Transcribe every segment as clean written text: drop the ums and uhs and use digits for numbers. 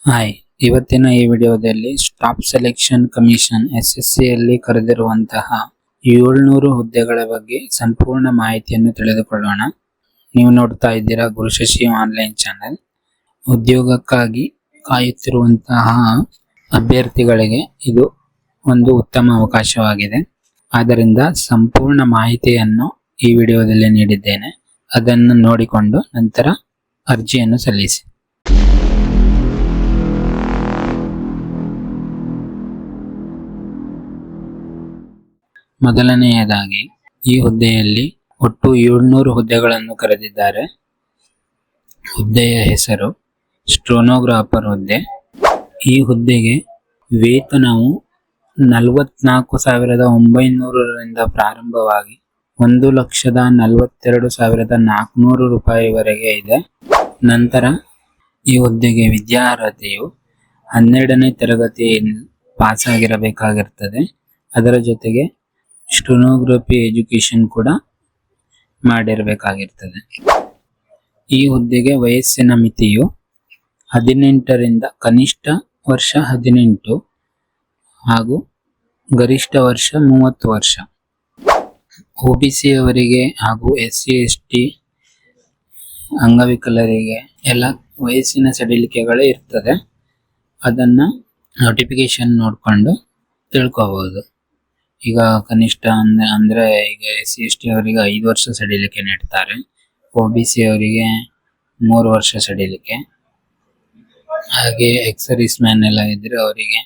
Hi, ಇವತ್ತಿನ ಈ ವಿಡಿಯೋದಲ್ಲಿ ಸ್ಟಾಫ್ ಸೆಲೆಕ್ಷನ್ ಕಮಿಷನ್ SSCಯಲ್ಲಿ ಕರೆದಿರುವಂತಹ 700 ಹುದ್ದೆಗಳ ಬಗ್ಗೆ ಸಂಪೂರ್ಣ ಮಾಹಿತಿಯನ್ನು ತಿಳಿದುಕೊಳ್ಳೋಣ. ನೀವು ನೋಡ್ತಾ ಇದ್ದೀರಾ ಗುರುಶಶಿ ಆನ್ಲೈನ್ ಚಾನೆಲ್. ಉದ್ಯೋಗಕ್ಕಾಗಿ ಕಾಯುತ್ತಿರುವಂತಹ ಅಭ್ಯರ್ಥಿಗಳಿಗೆ ಇದು ಒಂದು ಉತ್ತಮ ಅವಕಾಶವಾಗಿದೆ. ಆದ್ದರಿಂದ ಸಂಪೂರ್ಣ ಮಾಹಿತಿಯನ್ನು ಈ ವಿಡಿಯೋದಲ್ಲಿ ನೀಡಿದ್ದೇನೆ. ಅದನ್ನು ನೋಡಿಕೊಂಡು ನಂತರ ಅರ್ಜಿಯನ್ನು ಸಲ್ಲಿಸಿ. ಮೊದಲನೆಯದಾಗಿ ಈ ಹುದ್ದೆಯಲ್ಲಿ ಒಟ್ಟು 700 ಹುದ್ದೆಗಳನ್ನು ಕರೆದಿದ್ದಾರೆ. ಹುದ್ದೆಯ ಹೆಸರು ಸ್ಟೆನೋಗ್ರಾಫರ್ ಹುದ್ದೆ. ಈ ಹುದ್ದೆಗೆ ವೇತನವು 44,900ರಿಂದ ಪ್ರಾರಂಭವಾಗಿ 1,42,400 ರೂಪಾಯಿವರೆಗೆ ಇದೆ. ನಂತರ ಈ ಹುದ್ದೆಗೆ ವಿದ್ಯಾರ್ಹತೆಯು 12ನೇ ತರಗತಿ ಪಾಸಾಗಿರಬೇಕಾಗಿರ್ತದೆ. ಅದರ ಜೊತೆಗೆ ಸ್ಟೆನೋಗ್ರಫಿ ಎಜುಕೇಶನ್ ಕೂಡ ಮಾಡಿರಬೇಕಾಗಿರ್ತದೆ. ಈ ಹುದ್ದೆಗೆ ವಯಸ್ಸಿನ ಮಿತಿಯು 18ರಿಂದ ಕನಿಷ್ಠ ವರ್ಷ 18 ಹಾಗೂ ಗರಿಷ್ಠ ವರ್ಷ 30 ವರ್ಷ. OBC ಅವರಿಗೆ ಹಾಗೂ SC ST ಅಂಗವಿಕಲರಿಗೆ ಎಲ್ಲ ವಯಸ್ಸಿನ ಸಡಿಲಿಕೆಗಳು ಇರ್ತದೆ. ಅದನ್ನ ನೋಟಿಫಿಕೇಶನ್ ನೋಡಿಕೊಂಡು ತಿಳ್ಕೋಬಹುದು. ಈಗ ಕನಿಷ್ಠ ಅಂದ್ರೆ ಈಗ SC ST ಅವರಿಗೆ 5 ವರ್ಷ ಸಡಿಲಿಕೆ ನೀಡ್ತಾರೆ. OBC ಅವರಿಗೆ 3 ವರ್ಷ ಸಡಿಲಿಕೆ. ಹಾಗೆ ಎಕ್ಸರ್ವಿಸ್ ಮ್ಯಾನ್ ಎಲ್ಲ ಇದ್ರೆ ಅವರಿಗೆ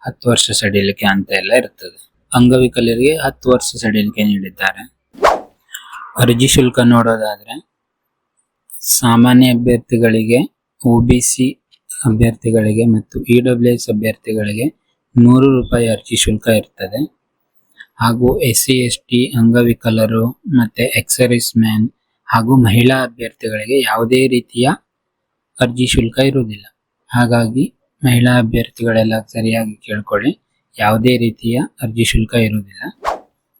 10 ವರ್ಷ ಸಡಿಲಿಕೆ ಅಂತ ಎಲ್ಲ ಇರ್ತದೆ. ಅಂಗವಿಕಲರಿಗೆ 10 ವರ್ಷ ಸಡಿಲಿಕೆ ನೀಡಿದ್ದಾರೆ. ಅರ್ಜಿ ಶುಲ್ಕ ನೋಡೋದಾದ್ರೆ ಸಾಮಾನ್ಯ ಅಭ್ಯರ್ಥಿಗಳಿಗೆ, OBC ಅಭ್ಯರ್ಥಿಗಳಿಗೆ ಮತ್ತು EWS ಅಭ್ಯರ್ಥಿಗಳಿಗೆ 100 ರೂಪಾಯಿ ಅರ್ಜಿ ಶುಲ್ಕ ಇರ್ತದೆ. ಹಾಗೂ SC ST ಅಂಗವಿಕಲರು ಮತ್ತೆ ಎಕ್ಸರ್ವಿಸ್ ಮ್ಯಾನ್ ಹಾಗೂ ಮಹಿಳಾ ಅಭ್ಯರ್ಥಿಗಳಿಗೆ ಯಾವುದೇ ರೀತಿಯ ಅರ್ಜಿ ಶುಲ್ಕ ಇರುವುದಿಲ್ಲ. ಹಾಗಾಗಿ ಮಹಿಳಾ ಅಭ್ಯರ್ಥಿಗಳೆಲ್ಲ ಸರಿಯಾಗಿ ಕೇಳ್ಕೊಳ್ಳಿ, ಯಾವುದೇ ರೀತಿಯ ಅರ್ಜಿ ಶುಲ್ಕ ಇರುವುದಿಲ್ಲ.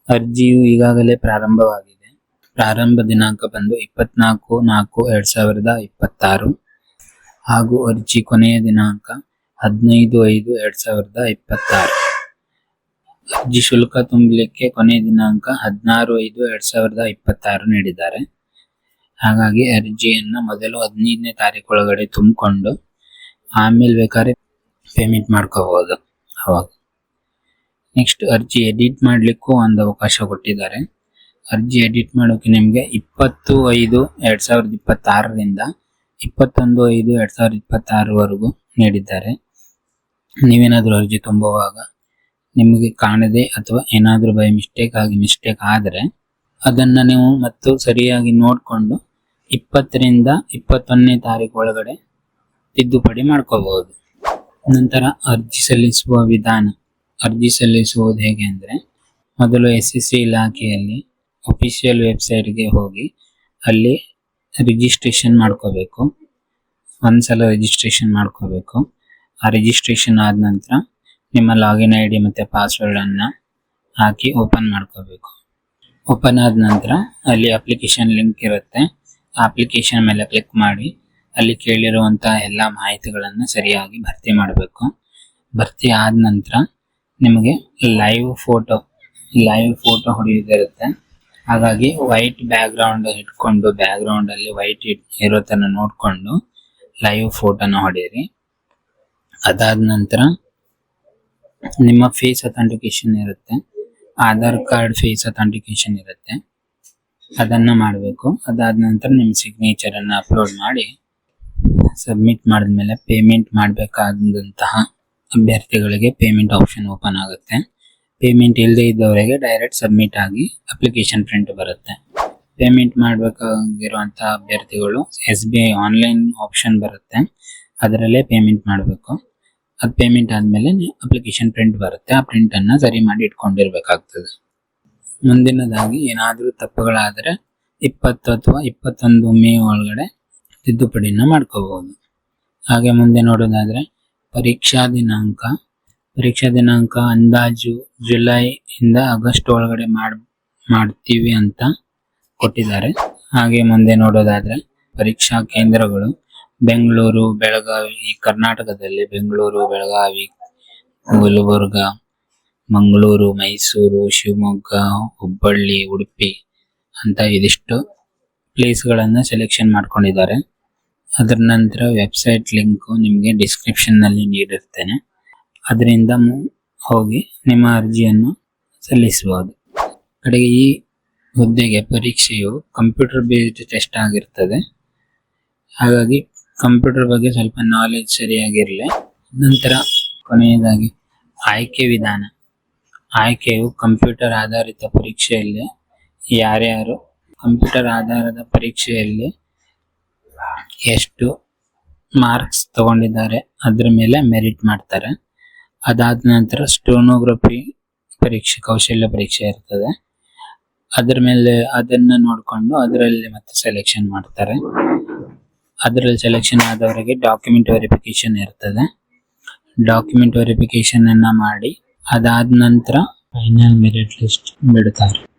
ಅರ್ಜಿಯು ಈಗಾಗಲೇ ಪ್ರಾರಂಭವಾಗಿದೆ. ಪ್ರಾರಂಭ ದಿನಾಂಕ ಬಂದು 24/4/2026 ಹಾಗೂ ಅರ್ಜಿ ಕೊನೆಯ ದಿನಾಂಕ 15/5/2026. ಅರ್ಜಿ ಶುಲ್ಕ ತುಂಬಲಿಕ್ಕೆ ಕೊನೆಯ ದಿನಾಂಕ 16/5/2026 ನೀಡಿದ್ದಾರೆ. ಹಾಗಾಗಿ ಅರ್ಜಿಯನ್ನು ಮೊದಲು 15ನೇ ತಾರೀಕು ಒಳಗಡೆ ತುಂಬಿಕೊಂಡು ಆಮೇಲೆ ಬೇಕಾದ್ರೆ ಪೇಮೆಂಟ್ ಮಾಡ್ಕೋಬಹುದು. ಅವಾಗ ನೆಕ್ಸ್ಟ್ ಅರ್ಜಿ ಎಡಿಟ್ ಮಾಡಲಿಕ್ಕೂ ಒಂದು ಅವಕಾಶ ಕೊಟ್ಟಿದ್ದಾರೆ. ಅರ್ಜಿ ಎಡಿಟ್ ಮಾಡೋಕೆ ನಿಮಗೆ 20/5/2026ರಿಂದ 21/5/2026ವರೆಗೂ ನೀಡಿದ್ದಾರೆ. ನೀವೇನಾದರೂ ಅರ್ಜಿ ತುಂಬುವಾಗ ನಿಮಗೆ ಕಾಣದೆ ಅಥವಾ ಏನಾದರೂ ಬೈ ಮಿಸ್ಟೇಕ್ ಆದರೆ ಅದನ್ನು ನೀವು ಮತ್ತು ಸರಿಯಾಗಿ ನೋಡಿಕೊಂಡು 20ರಿಂದ 21ನೇ ತಾರೀಕು ಒಳಗಡೆ ತಿದ್ದುಪಡಿ ಮಾಡ್ಕೋಬಹುದು. ನಂತರ ಅರ್ಜಿ ಸಲ್ಲಿಸುವ ವಿಧಾನ. ಅರ್ಜಿ ಸಲ್ಲಿಸುವುದು ಹೇಗೆ ಅಂದರೆ, ಮೊದಲು SSC ಇಲಾಖೆಯಲ್ಲಿ ಅಫಿಷಿಯಲ್ ವೆಬ್ಸೈಟ್ಗೆ ಹೋಗಿ ಅಲ್ಲಿ ರಿಜಿಸ್ಟ್ರೇಷನ್ ಮಾಡ್ಕೋಬೇಕು. ಒಂದ್ಸಲ ರಿಜಿಸ್ಟ್ರೇಷನ್ ಮಾಡ್ಕೋಬೇಕು. ಆ ರಿಜಿಸ್ಟ್ರೇಷನ್ ಆದ ನಂತರ ನಿಮ್ಮ ಲಾಗಿನ್ ID ಮತ್ತು ಪಾಸ್ವರ್ಡನ್ನು ಹಾಕಿ ಓಪನ್ ಮಾಡ್ಕೋಬೇಕು. ಓಪನ್ ಆದ ನಂತರ ಅಲ್ಲಿ ಅಪ್ಲಿಕೇಶನ್ ಲಿಂಕ್ ಇರುತ್ತೆ. ಆ ಅಪ್ಲಿಕೇಶನ್ ಮೇಲೆ ಕ್ಲಿಕ್ ಮಾಡಿ ಅಲ್ಲಿ ಕೇಳಿರುವಂತಹ ಎಲ್ಲ ಮಾಹಿತಿಗಳನ್ನು ಸರಿಯಾಗಿ ಭರ್ತಿ ಮಾಡಬೇಕು. ಭರ್ತಿ ಆದ ನಂತರ ನಿಮಗೆ ಲೈವ್ ಫೋಟೋ ಹೊಡೆಯೋದಿರುತ್ತೆ. ಹಾಗಾಗಿ ವೈಟ್ ಬ್ಯಾಕ್ಗ್ರೌಂಡ್ ಇಟ್ಕೊಂಡು ಬ್ಯಾಕ್ಗ್ರೌಂಡಲ್ಲಿ ವೈಟ್ ಇರೋ ಥರ ನೋಡಿಕೊಂಡು ಲೈವ್ ಫೋಟೋನ ಹೊಡೆಯಿರಿ. ಅದಾದ ನಂತರ ನಿಮ್ಮ ಫೇಸ್ ಅಥೆಂಟಿಕೇಶನ್ ಇರುತ್ತೆ, ಆಧಾರ್ ಕಾರ್ಡ್ ಫೇಸ್ ಅಥೆಂಟಿಕೇಶನ್ ಇರುತ್ತೆ, ಅದನ್ನು ಮಾಡಬೇಕು. ಅದಾದ ನಂತರ ನಿಮ್ಮ ಸಿಗ್ನೇಚರನ್ನು ಅಪ್ಲೋಡ್ ಮಾಡಿ ಸಬ್ಮಿಟ್ ಮಾಡಿದ್ಮೇಲೆ ಪೇಮೆಂಟ್ ಮಾಡಬೇಕಾದಂತಹ ಅಭ್ಯರ್ಥಿಗಳಿಗೆ ಪೇಮೆಂಟ್ ಆಪ್ಷನ್ ಓಪನ್ ಆಗುತ್ತೆ. ಪೇಮೆಂಟ್ ಇಲ್ಲದೆ ಇದ್ದವರಿಗೆ ಡೈರೆಕ್ಟ್ ಸಬ್ಮಿಟ್ ಆಗಿ ಅಪ್ಲಿಕೇಶನ್ ಪ್ರಿಂಟ್ ಬರುತ್ತೆ. ಪೇಮೆಂಟ್ ಮಾಡಬೇಕಾಗಿರುವಂಥ ಅಭ್ಯರ್ಥಿಗಳು SBI ಆನ್ಲೈನ್ ಆಪ್ಷನ್ ಬರುತ್ತೆ, ಅದರಲ್ಲೇ ಪೇಮೆಂಟ್ ಮಾಡಬೇಕು. ಅದು ಪೇಮೆಂಟ್ ಆದಮೇಲೆ ಅಪ್ಲಿಕೇಶನ್ ಪ್ರಿಂಟ್ ಬರುತ್ತೆ. ಆ ಪ್ರಿಂಟನ್ನು ಸರಿ ಮಾಡಿ ಇಟ್ಕೊಂಡಿರ್ಬೇಕಾಗ್ತದೆ. ಮುಂದಿನದಾಗಿ ಏನಾದರೂ ತಪ್ಪುಗಳಾದರೆ 20 ಅಥವಾ 21 ಮೇ ಒಳಗಡೆ ತಿದ್ದುಪಡಿನ ಮಾಡ್ಕೋಬಹುದು. ಹಾಗೆ ಮುಂದೆ ನೋಡೋದಾದರೆ ಪರೀಕ್ಷಾ ದಿನಾಂಕ ಅಂದಾಜು ಜುಲೈ ಇಂದ ಆಗಸ್ಟ್ ಒಳಗಡೆ ಮಾಡ್ತೀವಿ ಅಂತ ಕೊಟ್ಟಿದ್ದಾರೆ. ಹಾಗೆ ಮುಂದೆ ನೋಡೋದಾದರೆ ಪರೀಕ್ಷಾ ಕೇಂದ್ರಗಳು ಬೆಂಗಳೂರು, ಬೆಳಗಾವಿ, ಈ ಕರ್ನಾಟಕದಲ್ಲಿ ಬೆಂಗಳೂರು, ಬೆಳಗಾವಿ, ಗುಲ್ಬರ್ಗ, ಮಂಗಳೂರು, ಮೈಸೂರು, ಶಿವಮೊಗ್ಗ, ಹುಬ್ಬಳ್ಳಿ, ಉಡುಪಿ ಅಂತ ಇದಿಷ್ಟು ಪ್ಲೇಸ್ಗಳನ್ನು ಸೆಲೆಕ್ಷನ್ ಮಾಡ್ಕೊಂಡಿದ್ದಾರೆ. ಅದರ ನಂತರ ವೆಬ್ಸೈಟ್ ಲಿಂಕು ನಿಮಗೆ ಡಿಸ್ಕ್ರಿಪ್ಷನ್ನಲ್ಲಿ ನೀಡಿರ್ತೇನೆ. ಅದರಿಂದ ಹೋಗಿ ನಿಮ್ಮ ಅರ್ಜಿಯನ್ನು ಸಲ್ಲಿಸಬಹುದು. ಕಡೆಗೆ ಈ ಹುದ್ದೆಗೆ ಪರೀಕ್ಷೆಯು ಕಂಪ್ಯೂಟರ್ ಬೇಸ್ಡ್ ಟೆಸ್ಟ್ ಆಗಿರ್ತದೆ. ಹಾಗಾಗಿ ಕಂಪ್ಯೂಟರ್ ಬಗ್ಗೆ ಸ್ವಲ್ಪ ನಾಲೆಜ್ ಸರಿಯಾಗಿರಲಿ. ನಂತರ ಕೊನೆಯದಾಗಿ ಆಯ್ಕೆ ವಿಧಾನ. ಆಯ್ಕೆಯು ಕಂಪ್ಯೂಟರ್ ಆಧಾರಿತ ಪರೀಕ್ಷೆಯಲ್ಲಿ ಯಾರ್ಯಾರು ಕಂಪ್ಯೂಟರ್ ಆಧಾರದ ಪರೀಕ್ಷೆಯಲ್ಲಿ ಎಷ್ಟು ಮಾರ್ಕ್ಸ್ ತಗೊಂಡಿದ್ದಾರೆ ಅದರ ಮೇಲೆ ಮೆರಿಟ್ ಮಾಡ್ತಾರೆ. ಅದಾದ ನಂತರ ಸ್ಟೋನೋಗ್ರಫಿ ಪರೀಕ್ಷೆ, ಕೌಶಲ್ಯ ಪರೀಕ್ಷೆ ಇರ್ತದೆ. ಅದರ ಮೇಲೆ ಅದನ್ನು ನೋಡಿಕೊಂಡು ಅದರಲ್ಲಿ ಮತ್ತೆ ಸೆಲೆಕ್ಷನ್ ಮಾಡ್ತಾರೆ. ಅದರಲ್ಲಿ ಸೆಲೆಕ್ಷನ್ ಆದವರಿಗೆ ಡಾಕ್ಯುಮೆಂಟ್ ವೆರಿಫಿಕೇಶನ್ ಇರ್ತದೆ. ಡಾಕ್ಯುಮೆಂಟ್ ವೆರಿಫಿಕೇಶನ್ ಅನ್ನ ಮಾಡಿ ಅದಾದ ನಂತರ ಫೈನಲ್ ಮೆರಿಟ್ ಲಿಸ್ಟ್ ಬಿಡ್ತಾರೆ.